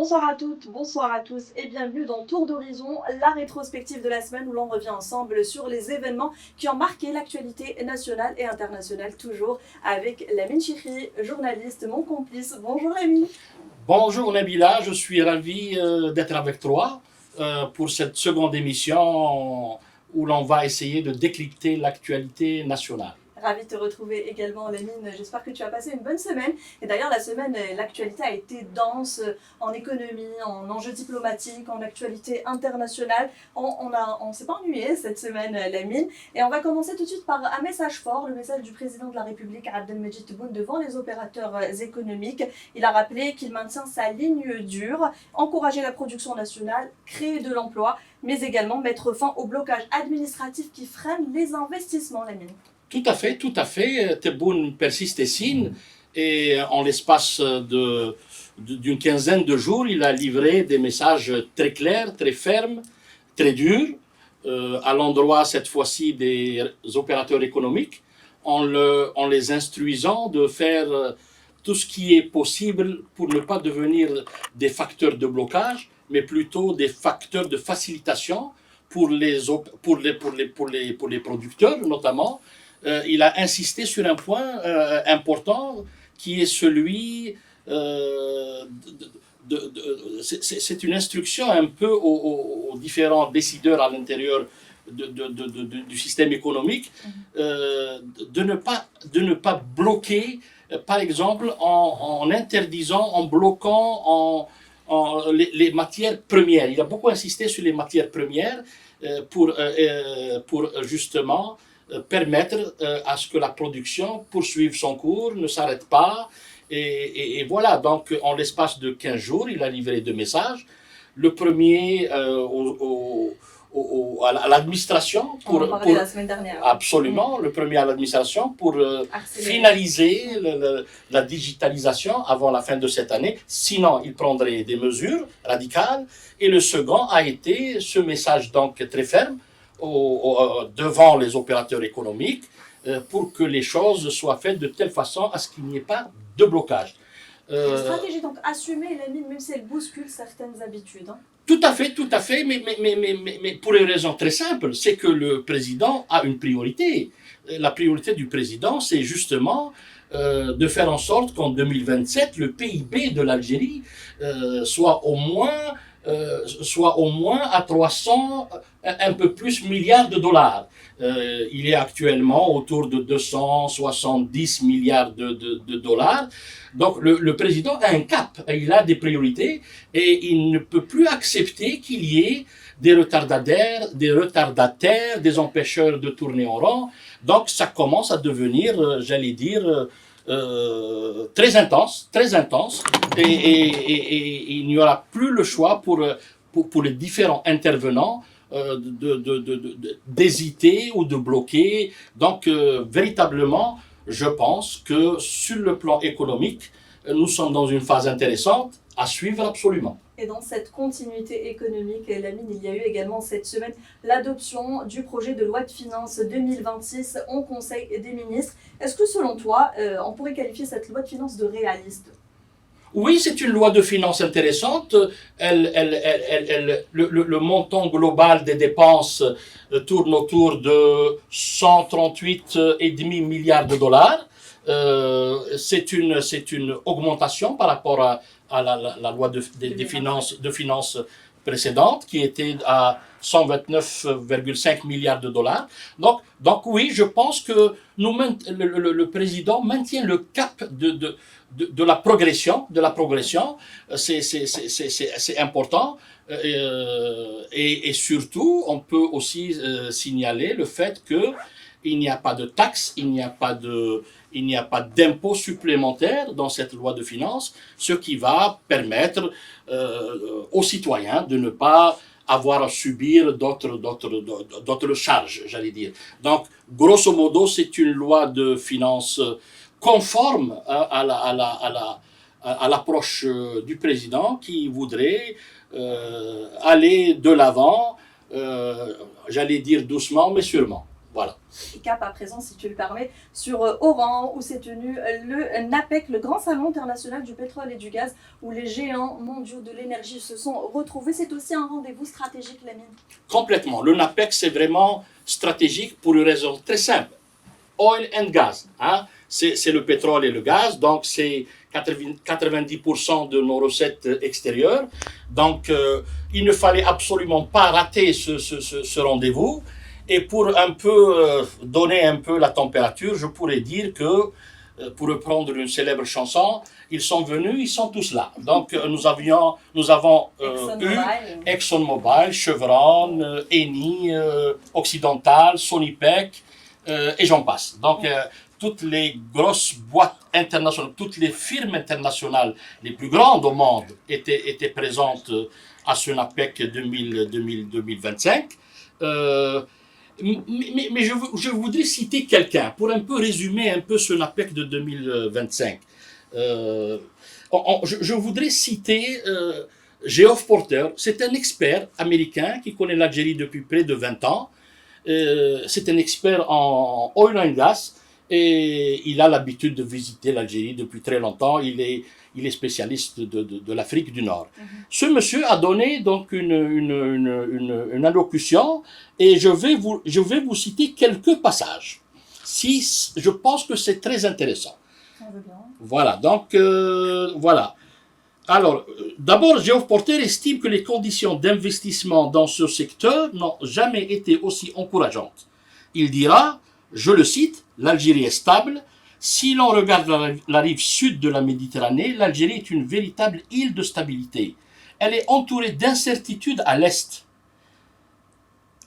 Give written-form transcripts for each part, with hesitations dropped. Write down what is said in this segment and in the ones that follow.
Bonsoir à toutes, bonsoir à tous et bienvenue dans Tour d'Horizon, la rétrospective de la semaine où l'on revient ensemble sur les événements qui ont marqué l'actualité nationale et internationale, toujours avec Lamine Chikri, journaliste, mon complice. Bonjour Lamine. Bonjour Nabila, je suis ravi d'être avec toi pour cette seconde émission où l'on va essayer de décrypter l'actualité nationale. Ravi de te retrouver également, Lamine. J'espère que tu as passé une bonne semaine. Et d'ailleurs, la semaine, l'actualité a été dense en économie, en enjeux diplomatiques, en actualité internationale. On s'est pas ennuyé cette semaine, Lamine. Et on va commencer tout de suite par un message fort, le message du président de la République, Abdelmejid Tebboune, devant les opérateurs économiques. Il a rappelé qu'il maintient sa ligne dure, encourager la production nationale, créer de l'emploi, mais également mettre fin au blocage administratif qui freine les investissements, Lamine. Tout à fait. Tebboune persiste et signe. Et en l'espace d'une quinzaine de jours, il a livré des messages très clairs, très fermes, très durs, à l'endroit cette fois-ci des opérateurs économiques, en les instruisant de faire tout ce qui est possible pour ne pas devenir des facteurs de blocage, mais plutôt des facteurs de facilitation pour les producteurs notamment. Il a insisté sur un point important qui est celui c'est une instruction un peu aux différents décideurs à l'intérieur du système économique de ne pas bloquer, par exemple en interdisant, en bloquant les matières premières. Il a beaucoup insisté sur les matières premières pour justement permettre à ce que la production poursuive son cours, ne s'arrête pas. Et voilà, donc en l'espace de 15 jours, il a livré deux messages. Le premier à l'administration. On en parlait la semaine dernière. Absolument, le premier à l'administration pour finaliser la digitalisation avant la fin de cette année. Sinon, il prendrait des mesures radicales. Et le second a été ce message donc très ferme devant les opérateurs économiques pour que les choses soient faites de telle façon à ce qu'il n'y ait pas de blocage. Une stratégie donc assumée, Lamine, même si elle bouscule certaines habitudes. Tout à fait, mais pour une raison très simple, c'est que le président a une priorité. La priorité du président, c'est justement de faire en sorte qu'en 2027, le PIB de l'Algérie soit au moins à 300, un peu plus milliards de dollars. Il est actuellement autour de 270 milliards de dollars. Donc le président a un cap, il a des priorités et il ne peut plus accepter qu'il y ait des retardataires, des empêcheurs de tourner en rond. Donc ça commence à devenir, j'allais dire, très intense, et il n'y aura plus le choix pour les différents intervenants d'hésiter ou de bloquer. Donc véritablement, je pense que sur le plan économique, nous sommes dans une phase intéressante à suivre absolument. Et dans cette continuité économique, Lamine, il y a eu également cette semaine l'adoption du projet de loi de finances 2026 en Conseil des ministres. Est-ce que selon toi, on pourrait qualifier cette loi de finances de réaliste ? Oui, c'est une loi de finances intéressante. Le montant global des dépenses tourne autour de 138,5 milliards de dollars. C'est une augmentation par rapport à la loi des finances précédente qui était à 129,5 milliards de dollars. Donc oui, je pense que le président maintient le cap de la progression. C'est important. Et surtout, on peut aussi signaler le fait qu'il n'y a pas de taxes, il n'y a pas d'impôts supplémentaires dans cette loi de finances, ce qui va permettre aux citoyens de ne pas avoir à subir d'autres charges, j'allais dire. Donc, grosso modo, c'est une loi de finances conforme à l'approche du président qui voudrait aller de l'avant, j'allais dire doucement, mais sûrement. Voilà. Et cap à présent, si tu le permets, sur Oran, où s'est tenu le NAPEC, le grand salon international du pétrole et du gaz, où les géants mondiaux de l'énergie se sont retrouvés. C'est aussi un rendez-vous stratégique, Lamine. Complètement. Le NAPEC, c'est vraiment stratégique pour une raison très simple. Oil and gas. Hein? C'est le pétrole et le gaz, donc c'est 90% de nos recettes extérieures. Donc, il ne fallait absolument pas rater ce rendez-vous. Et pour un peu donner un peu la température, je pourrais dire que, pour reprendre une célèbre chanson, ils sont venus, ils sont tous là. Donc, nous avons eu ExxonMobil, Chevron, Eni, Occidental, Sonipec, et j'en passe. Donc, toutes les grosses boîtes internationales, toutes les firmes internationales les plus grandes au monde étaient présentes à ce NAPEC 2025. Mais je voudrais citer quelqu'un pour un peu résumer un peu ce NAPEC de 2025. Je voudrais citer Geoff Porter. C'est un expert américain qui connaît l'Algérie depuis près de 20 ans. C'est un expert en oil and gas et il a l'habitude de visiter l'Algérie depuis très longtemps. Il est spécialiste de l'Afrique du Nord. Ce monsieur a donné donc une allocution et je vais vous citer quelques passages. Je pense que c'est très intéressant. Voilà, donc voilà. Alors, d'abord, Geoff Porter estime que les conditions d'investissement dans ce secteur n'ont jamais été aussi encourageantes. Il dira, je le cite, l'Algérie est stable. Si l'on regarde la rive sud de la Méditerranée, l'Algérie est une véritable île de stabilité. Elle est entourée d'incertitudes à l'est,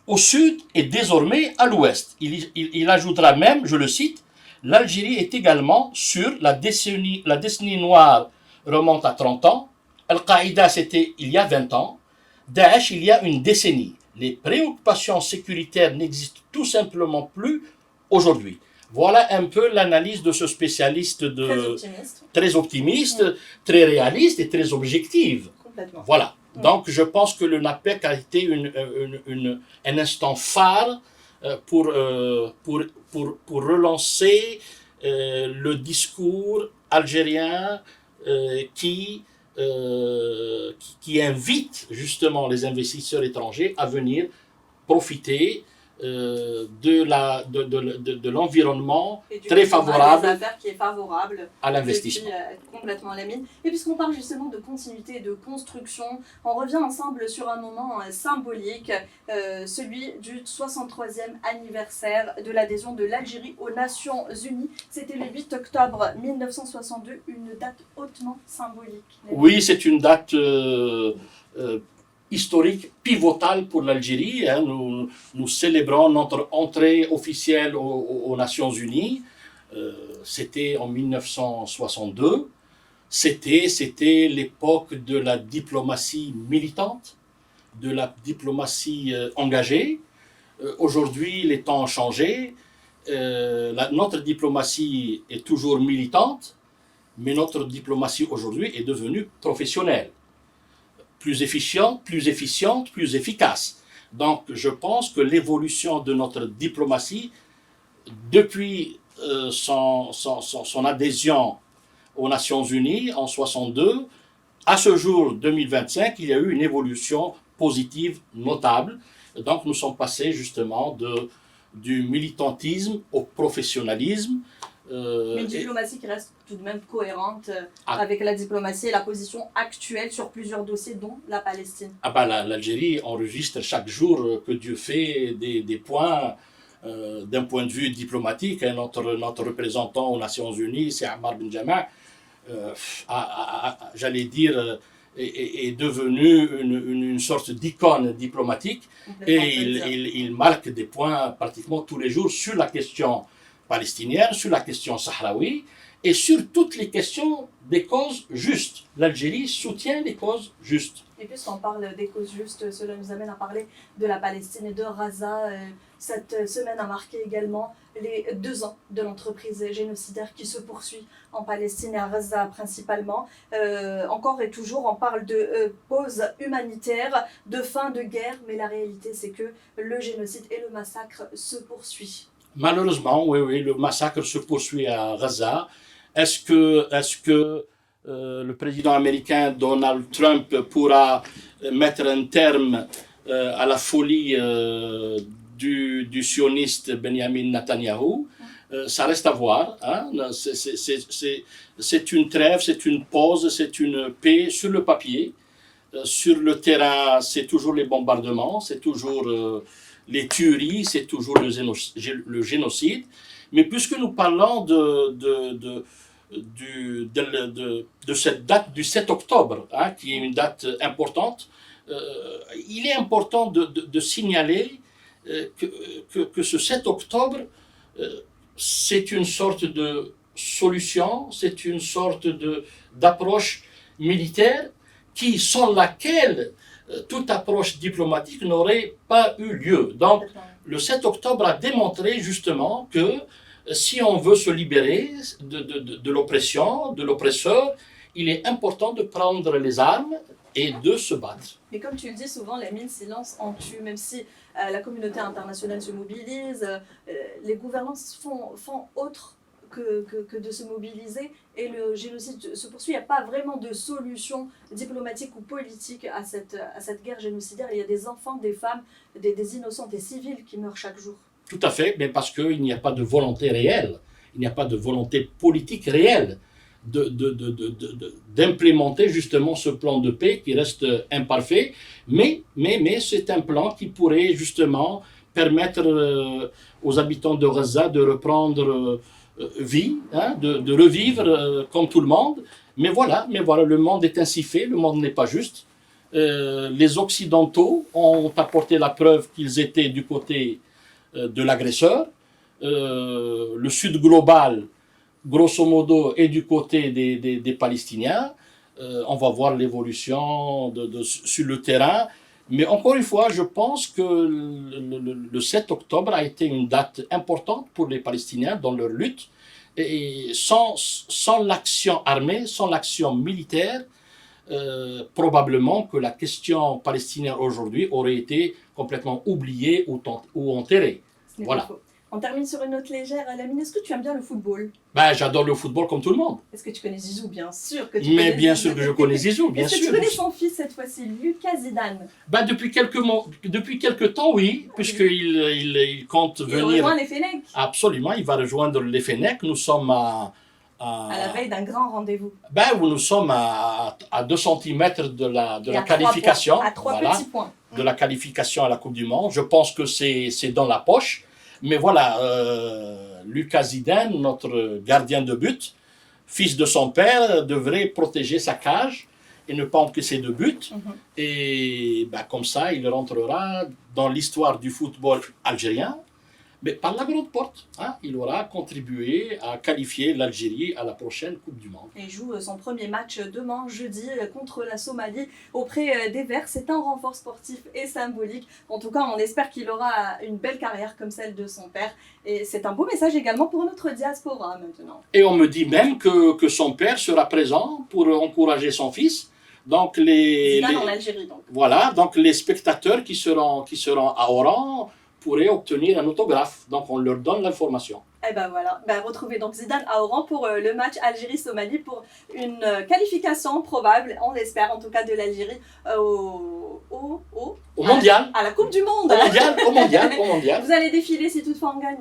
au sud et désormais à l'ouest. Il ajoutera même, je le cite, l'Algérie est également sûre, la décennie noire remonte à 30 ans, Al-Qaïda c'était il y a 20 ans, Daesh il y a une décennie. Les préoccupations sécuritaires n'existent tout simplement plus aujourd'hui. Voilà un peu l'analyse de ce spécialiste très optimiste, très réaliste et très objective. Complètement. Voilà. Donc je pense que le NAPEC a été un instant phare pour relancer le discours algérien qui invite justement les investisseurs étrangers à venir profiter de l'environnement très favorable qui est favorable à l'investissement. Complètement Lamine. Et puisqu'on parle justement de continuité et de construction, on revient ensemble sur un moment symbolique, celui du 63e anniversaire de l'adhésion de l'Algérie aux Nations Unies. C'était le 8 octobre 1962, une date hautement symbolique. Oui, c'est une date historique, pivotale pour l'Algérie. Hein. Nous célébrons notre entrée officielle aux Nations Unies. C'était en 1962. C'était l'époque de la diplomatie militante, de la diplomatie engagée. Aujourd'hui, les temps ont changé. Notre diplomatie est toujours militante, mais notre diplomatie aujourd'hui est devenue professionnelle. Plus efficiente, plus efficace. Donc, je pense que l'évolution de notre diplomatie, depuis son adhésion aux Nations Unies en 1962, à ce jour 2025, il y a eu une évolution positive notable. Donc, nous sommes passés justement du militantisme au professionnalisme. Mais une diplomatie qui reste tout de même cohérente avec la diplomatie et la position actuelle sur plusieurs dossiers, dont la Palestine. L'Algérie enregistre chaque jour que Dieu fait des points d'un point de vue diplomatique. Notre représentant aux Nations Unies, c'est Ammar Ben Jama, j'allais dire, est devenu une sorte d'icône diplomatique et il marque des points pratiquement tous les jours sur la question palestinienne, sur la question sahraoui et sur toutes les questions des causes justes. L'Algérie soutient les causes justes. Et puisqu'on parle des causes justes, cela nous amène à parler de la Palestine et de Gaza. Cette semaine a marqué également les 2 ans de l'entreprise génocidaire qui se poursuit en Palestine et à Gaza principalement. Encore et toujours, on parle de pause humanitaire, de fin de guerre, mais la réalité c'est que le génocide et le massacre se poursuivent. Malheureusement, oui, le massacre se poursuit à Gaza. Est-ce que le président américain Donald Trump pourra mettre un terme à la folie du sioniste Benjamin Netanyahou? Ça reste à voir. Hein? C'est une trêve, c'est une pause, c'est une paix sur le papier. Sur le terrain, c'est toujours les bombardements, c'est toujours les tueries, c'est toujours le génocide. Mais puisque nous parlons de cette date du 7 octobre, hein, qui est une date importante, il est important de signaler que ce 7 octobre, c'est une sorte de solution, c'est une sorte d'approche militaire sans laquelle toute approche diplomatique n'aurait pas eu lieu. Donc, le 7 octobre a démontré justement que si on veut se libérer de l'oppression, de l'oppresseur, il est important de prendre les armes et de se battre. Mais comme tu le dis souvent, les mines silence en tuent, même si la communauté internationale se mobilise, les gouvernances font autre que de se mobiliser et le génocide se poursuit. Il n'y a pas vraiment de solution diplomatique ou politique à cette guerre génocidaire. Il y a des enfants, des femmes, des innocents, des civils qui meurent chaque jour. Tout à fait, mais parce qu'il n'y a pas de volonté réelle, il n'y a pas de volonté politique réelle d'implémenter justement ce plan de paix qui reste imparfait, mais c'est un plan qui pourrait justement permettre aux habitants de Gaza de reprendre vie, hein, de revivre comme tout le monde. Mais voilà, le monde est ainsi fait, le monde n'est pas juste. Les Occidentaux ont apporté la preuve qu'ils étaient du côté de l'agresseur. Le Sud global, grosso modo, est du côté des Palestiniens. On va voir l'évolution sur le terrain. Mais encore une fois, je pense que le 7 octobre a été une date importante pour les Palestiniens dans leur lutte. Et sans l'action armée, sans l'action militaire, probablement que la question palestinienne aujourd'hui aurait été complètement oubliée ou enterrée. Voilà. On termine sur une note légère. Lamine, est-ce que tu aimes bien le football? J'adore le football comme tout le monde. Est-ce que tu connais Zizou? Bien sûr que tu connais. Mais bien sûr que je connais Zizou, bien sûr. Est-ce que tu connais son fils cette fois-ci, Lucas Zidane? Depuis quelques temps, oui, puisqu'il compte venir. Il rejoint les Fennecs. Absolument, il va rejoindre les Fennecs. Nous sommes à la veille d'un grand rendez-vous. Nous sommes à 2 cm de la qualification. À 3 petits points. De la qualification à la Coupe du Monde. Je pense que c'est dans la poche. Mais voilà, Lucas Zidane, notre gardien de but, fils de son père, devrait protéger sa cage et ne pas encaisser de but. Et comme ça, il rentrera dans l'histoire du football algérien, mais par la grande porte. Hein, il aura contribué à qualifier l'Algérie à la prochaine Coupe du Monde. Il joue son premier match demain, jeudi, contre la Somalie, auprès des Verts. C'est un renfort sportif et symbolique. En tout cas, on espère qu'il aura une belle carrière comme celle de son père. Et c'est un beau message également pour notre diaspora maintenant. Et on me dit même que son père sera présent pour encourager son fils. Donc Zidane en Algérie, donc. Voilà, donc les spectateurs qui seront à Oran pourraient obtenir un autographe. Donc on leur donne l'information. Et voilà, retrouvez donc Zidane à Oran pour le match Algérie-Somalie pour une qualification probable, on l'espère en tout cas, de l'Algérie au mondial. À la Coupe du Monde. Au mondial. Vous allez défiler si toutefois on gagne?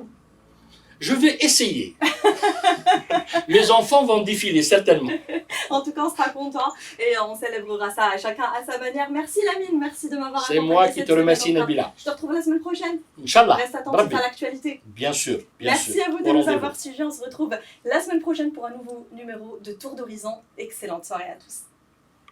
Je vais essayer. Mes enfants vont défiler, certainement. En tout cas, on sera content et on célébrera ça chacun à sa manière. Merci Lamine, merci de m'avoir accompagné. C'est moi qui te remercie, Nabila. Je te retrouve la semaine prochaine. Inch'Allah. Reste attentif à l'actualité. Bien sûr. Merci à vous de nous avoir suivis. On se retrouve la semaine prochaine pour un nouveau numéro de Tour d'Horizon. Excellente soirée à tous.